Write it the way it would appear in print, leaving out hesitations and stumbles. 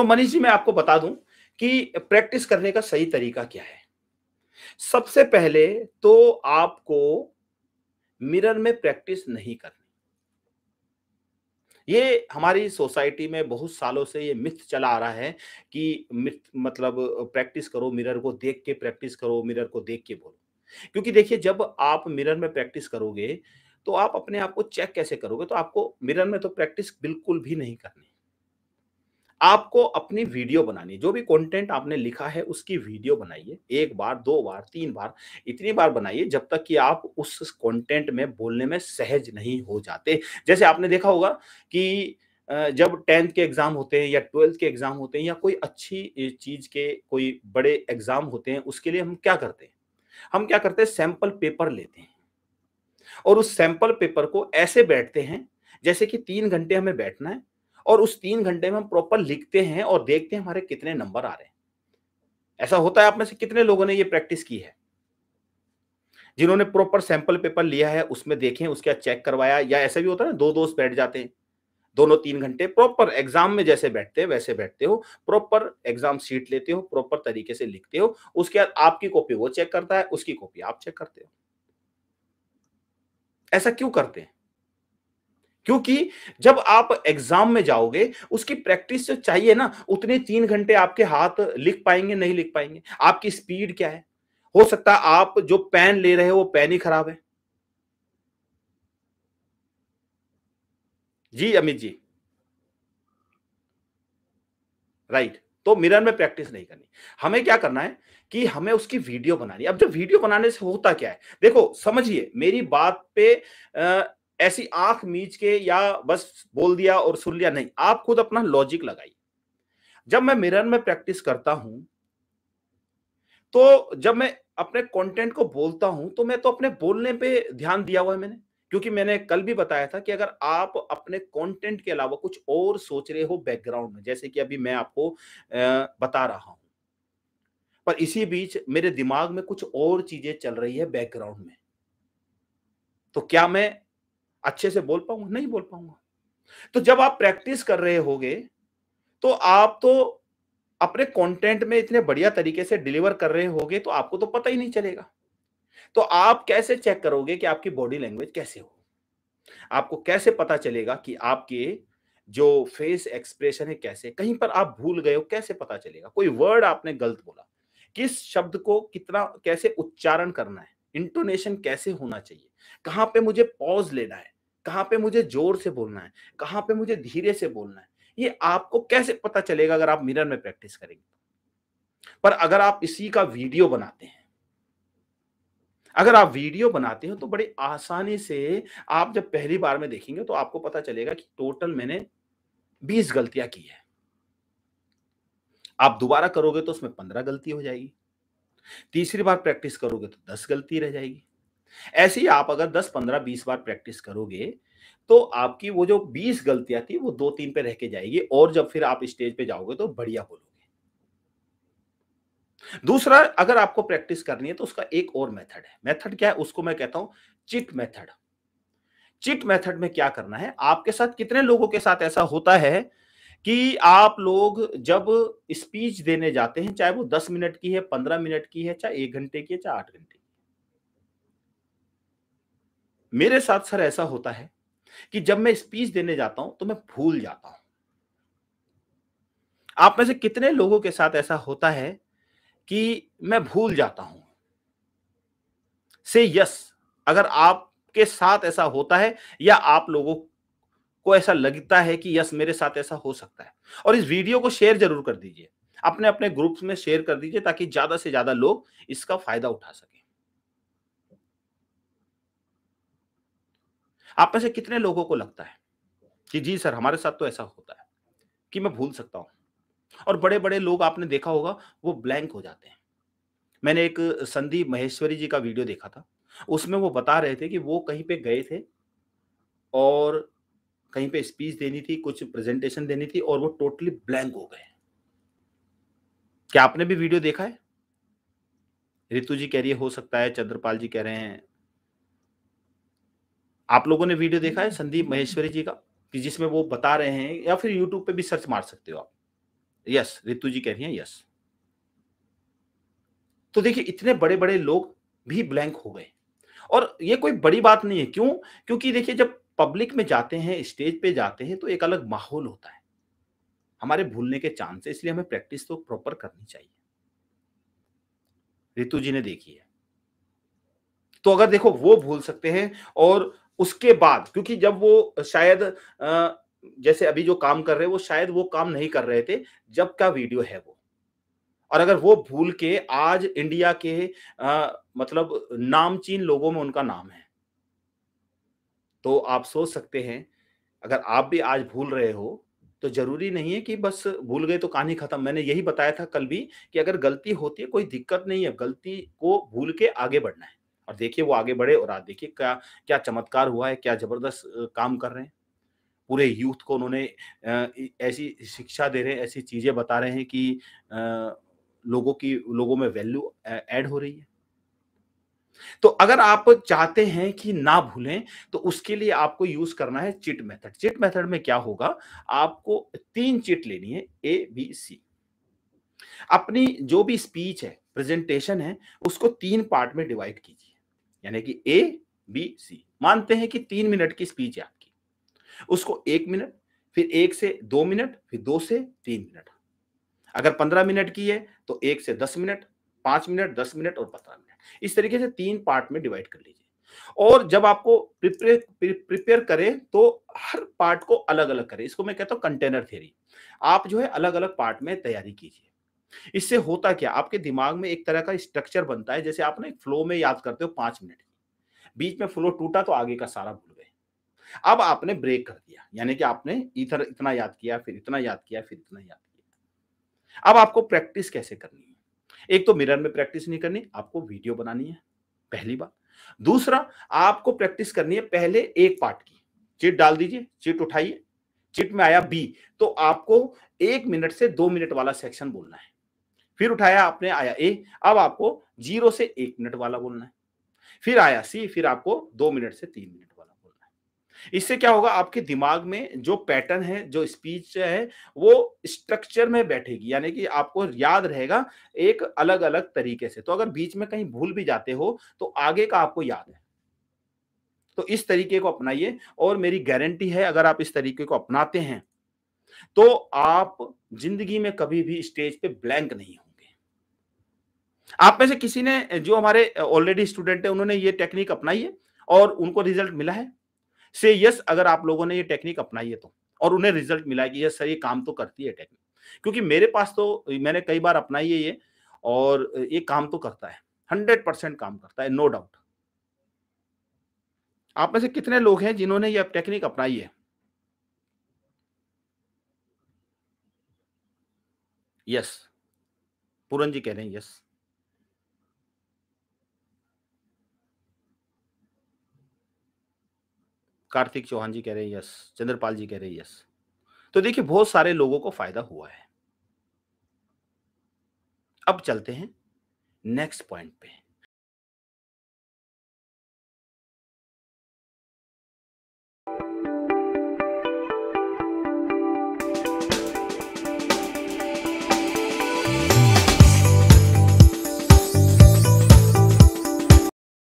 तो मनीष जी मैं आपको बता दूं कि प्रैक्टिस करने का सही तरीका क्या है। सबसे पहले तो आपको मिरर में प्रैक्टिस नहीं करनी। ये हमारी सोसाइटी में बहुत सालों से ये मिथ चला आ रहा है कि मिथ मतलब प्रैक्टिस करो, मिरर को देख के प्रैक्टिस करो, मिरर को देख के बोलो। क्योंकि देखिए जब आप मिरर में प्रैक्टिस करोगे, तो आप अपने आप को चेक कैसे करोगे? तो आपको मिरर में तो प्रैक्टिस बिल्कुल भी नहीं करनी। आपको अपनी वीडियो बनानी है, जो भी कंटेंट आपने लिखा है उसकी वीडियो बनाइए। 1 बार, 2 बार, 3 बार, इतनी बार बनाइए जब तक कि आप उस कंटेंट में बोलने में सहज नहीं हो जाते। जैसे आपने देखा होगा कि जब 10th के एग्ज़ाम होते हैं या 12th के एग्ज़ाम होते हैं या कोई अच्छी चीज़ के कोई बड़े एग्ज़ाम होते हैं, उसके लिए हम क्या करते हैं? हम क्या करते हैं सैंपल पेपर लेते हैं और उस सैंपल पेपर को ऐसे बैठते हैं, जैसे कि 3 घंटे हमें बैठना है और उस 3 घंटे में हम प्रॉपर लिखते हैं और देखते हैं हमारे कितने नंबर आ रहे हैं। ऐसा होता है आप में से कितने लोगों ने ये प्रैक्टिस की है? जिन्होंने प्रॉपर सैंपल पेपर लिया है, उसमें देखें, उसके बाद चेक करवाया या ऐसा भी होता है ना 2 दोस्त बैठ जाते हैं, दोनों 3 घंटे प्रॉपर एग्ज़ाम में जैसे बैठते हैं वैसे बैठते हो, प्रॉपर एग्ज़ाम शीट लेते हो, प्रॉपर तरीके से लिखते हो, उसके बाद आपकी कॉपी वो चेक करता है, उसकी कॉपी आप चेक करते हो। ऐसा क्यों करते हैं? क्योंकि जब आप एग्जाम में जाओगे, उसकी प्रैक्टिस जो चाहिए ना, उतने 3 घंटे आपके हाथ लिख पाएँगे, नहीं लिख पाएँगे। आपकी स्पीड क्या है? हो सकता है आप जो पेन ले रहे हो, वो पेन ही खराब है। जी, अमित जी, राइट। तो मिरर में प्रैक्टिस नहीं करनी। हमें क्या करना है कि हमें उसकी वीडियो बनानी है। अब जब वीडियो बनाने से होता क्या है? देखो, समझिए मेरी बात पे ऐसी आँख मीच के या बस बोल दिया और सुन लिया नहीं, आप खुद अपना लॉजिक लगाइए। जब मैं मिरर में प्रैक्टिस करता हूँ तो जब मैं अपने कंटेंट को बोलता हूं तो मैं तो अपने बोलने पे ध्यान दिया हुआ है मैंने क्योंकि मैंने कल भी बताया था कि अगर आप अपने कंटेंट के अलावा कुछ और सोच रहे हो बैकग्राउंड में जैसे कि अभी मैं आपको बता रहा हूं पर इसी बीच मेरे दिमाग में कुछ और चीजें चल रही है बैकग्राउंड में तो क्या मैं अच्छे से बोल पाऊंगा नहीं बोल पाऊंगा तो जब आप प्रैक्टिस कर रहे होगे तो आप तो अपने कंटेंट में इतने बढ़िया तरीके से डिलीवर कर रहे होगे तो आपको तो पता ही नहीं चलेगा तो आप कैसे चेक करोगे कि आपकी बॉडी लैंग्वेज कैसे हो? आपको कैसे पता चलेगा कि आपके जो फेस एक्सप्रेशन है कैसे? कहीं पर आप भूल गए हो कैसे पता चलेगा? कोई वर्ड आपने गलत बोला, किस शब्द को कितना कैसे उच्चारण करना है? इंटोनेशन कैसे होना चाहिए? कहाँ पे मुझे पॉज़ लेना है? कहाँ पे मुझे ज़ोर से बोलना है? कहाँ पे मुझे धीरे से बोलना है? ये आपको कैसे पता चलेगा अगर आप मिरर में प्रैक्टिस करेंगे? पर अगर आप इसी का वीडियो बनाते हैं अगर आप वीडियो बनाते हो तो बड़ी आसानी से आप जब पहली बार में देखेंगे तो आपको पता चलेगा कि टोटल मैंने 20 गलतियां की है। आप दोबारा करोगे तो उसमें 15 गलती हो जाएगी। तीसरी बार प्रैक्टिस करोगे तो 10 गलती रह जाएगी। ऐसे ही आप अगर 10, 15, 20 बार प्रैक्टिस करोगे तो आपकी वो जो 20 गलतियां थी वो 2-3 पे रह के जाएगी और जब फिर आप स्टेज पे जाओगे तो बढ़िया बोलोगे। दूसरा अगर आपको प्रैक्टिस करनी है तो उसका एक और मेथड है। मेथड क्या है? उसको मैं कहता हूं चिट मेथड। चिट मेथड में क्या करना है आपके साथ कितने लोगों के साथ ऐसा होता है कि आप लोग जब स्पीच देने जाते हैं चाहे वो 10 मिनट की है 15 मिनट की है चाहे 1 घंटे की है चाहे 8 घंटे की मेरे साथ सर ऐसा होता है कि जब मैं स्पीच देने जाता हूं तो मैं भूल जाता हूं आप में से कितने लोगों के साथ ऐसा होता है कि मैं भूल जाता हूं से यस अगर आपके साथ ऐसा होता है या आप लोगों को ऐसा लगता है कि यस मेरे साथ ऐसा हो सकता है और इस वीडियो को शेयर जरूर कर दीजिए अपने अपने ग्रुप्स में शेयर कर दीजिए ताकि ज्यादा से ज्यादा लोग इसका फायदा उठा सकें आप में से कितने लोगों को लगता है कि जी सर हमारे साथ तो ऐसा होता है कि मैं भूल सकता हूं और बड़े बड़े लोग आपने देखा होगा वो ब्लैंक हो जाते हैं मैंने एक संदीप महेश्वरी जी का वीडियो देखा था उसमें वो बता रहे थे कि वो कहीं पे गए थे और कहीं पे स्पीच देनी थी कुछ प्रेजेंटेशन देनी थी और वो टोटली ब्लैंक हो गए क्या आपने भी वीडियो देखा है रितु जी कह रही है हो सकता है चंद्रपाल जी कह रहे हैं आप लोगों ने वीडियो देखा है संदीप महेश्वरी जी का कि जिसमें वो बता रहे हैं या फिर यूट्यूब पे भी सर्च मार सकते हो आप यस, रितु जी कह रही हैं यस। तो देखिए इतने बड़े-बड़े लोग भी ब्लैंक हो गए और ये कोई बड़ी बात नहीं है, क्यों? क्योंकि देखिए जब पब्लिक में जाते हैं, स्टेज पे जाते हैं तो एक अलग माहौल होता है। हमारे भूलने के चांस है, इसलिए हमें प्रैक्टिस तो प्रॉपर करनी चाहिए। रितु जी ने देखी है। तो अगर देखो वो भूल सकते हैं और उसके बाद क्योंकि जब वो शायद जैसे अभी जो काम कर रहे हैं, वो शायद वो काम नहीं कर रहे थे, जब का वीडियो है वो। और अगर वो भूल के आज इंडिया के मतलब नामचीन लोगों में उनका नाम है। तो आप सोच सकते हैं, अगर आप भी आज भूल रहे हो, तो ज़रूरी नहीं है कि बस भूल गए तो कहानी खत्म। मैंने यही बताया था कल भी कि अगर गलती होती है कोई दिक्कत नहीं है, गलती को भूल के आगे बढ़ना है। और देखिए वो आगे बढ़े और आज देखिए क्या क्या चमत्कार हुआ है, क्या ज़बरदस्त काम कर रहे हैं। पूरे यूथ को उन्होंने ऐसी शिक्षा दे रहे हैं, ऐसी चीज़ें बता रहे हैं कि अ, लोगों में वैल्यू ऐड हो रही है। तो अगर आप चाहते हैं कि ना भूलें, तो उसके लिए आपको यूज़ करना है चिट मेथड। चिट मेथड में क्या होगा, आपको 3 चिट लेनी है ए, बी, सी। अपनी जो भी स्पीच है, प्रेज़ेंटेशन है, उसको 3 पार्ट में डिवाइड कीजिए। यानी कि ए, बी, सी। मानते हैं कि 3 मिनट की स्पीच है आपकी। उसको 1 मिनट, फिर 1 से 2 मिनट, फिर 2 से 3 मिनट। अगर 15 मिनट की है, तो 1 से 10 मिनट, 5 मिनट, 10 मिनट और 15 मिनट। इस तरीके से 3 पार्ट में डिवाइड कर लीजिए। और जब आपको प्रिपेयर करें, तो हर पार्ट को अलग-अलग करें। इसको मैं कहता हूँ कंटेनर थ्योरी। आप जो है अलग-अलग पार्ट में तैयारी कीजिए। इससे होता क्या? आपके दिमाग में एक तरह का स्ट्रक्चर बनता है, जैसे आप ना एक फ्लो में याद करते हो 5 मिनट। बीच में फ्लो टूटा तो आगे का सारा भूल गए। अब आपने ब्रेक कर दिया, यानी कि आपने इधर इतना याद किया, फिर इतना याद किया, फिर इतना याद किया। अब आपको प्रैक्टिस कैसे करनी है? एक तो मिरर में प्रैक्टिस नहीं करनी, आपको वीडियो बनानी है, पहली बात। दूसरा, आपको प्रैक्टिस करनी है पहले एक पार्ट की। चिट डाल दीजिए, चिट उठाइए, चिट में आया बी, तो आपको 1 मिनट से 2 मिनट वाला सेक्शन बोलना है। फिर उठाया आपने आया ए, अब आपको 0 से 1 मिनट वाला बोलना है। फिर आया सी, फिर आपको 2 मिनट से 3 मिनट वाला बोलना है। इससे क्या होगा, आपके दिमाग में जो पैटर्न है, जो स्पीच है, वो स्ट्रक्चर में बैठेगी, यानी कि आपको याद रहेगा एक अलग-अलग तरीके से। तो अगर बीच में कहीं भूल भी जाते हो, तो आगे का आपको याद है। तो इस तरीके को अपनाइए और मेरी गारंटी है अगर आप इस तरीके को अपनाते हैं, तो आप ज़िंदगी में कभी भी स्टेज पे ब्लैंक नहीं होंगे। आप में से किसी ने जो हमारे ऑलरेडी स्टूडेंट हैं, उन्होंने ये टेक्निक अपनाई है और उनको रिजल्ट मिला है? से यस अगर आप लोगों ने ये टेक्निक अपनाई है तो और उन्हें रिजल्ट मिला है कि यस सर ये काम तो करती है टेक्निक। क्योंकि मेरे पास तो मैंने कई बार अपनाई है ये और ये काम तो करता है। 100% काम करता है, नो डाउट। आप में से कितने लोग हैं जिन्होंने ये टेक्निक अपनाई है? यस, पूरन जी कह रहे हैं यस। कार्तिक चौहान जी कह रहे हैं यस। चंद्रपाल जी कह रहे हैं यस। तो देखिए बहुत सारे लोगों को फ़ायदा हुआ है। अब चलते हैं नेक्स्ट पॉइंट पे।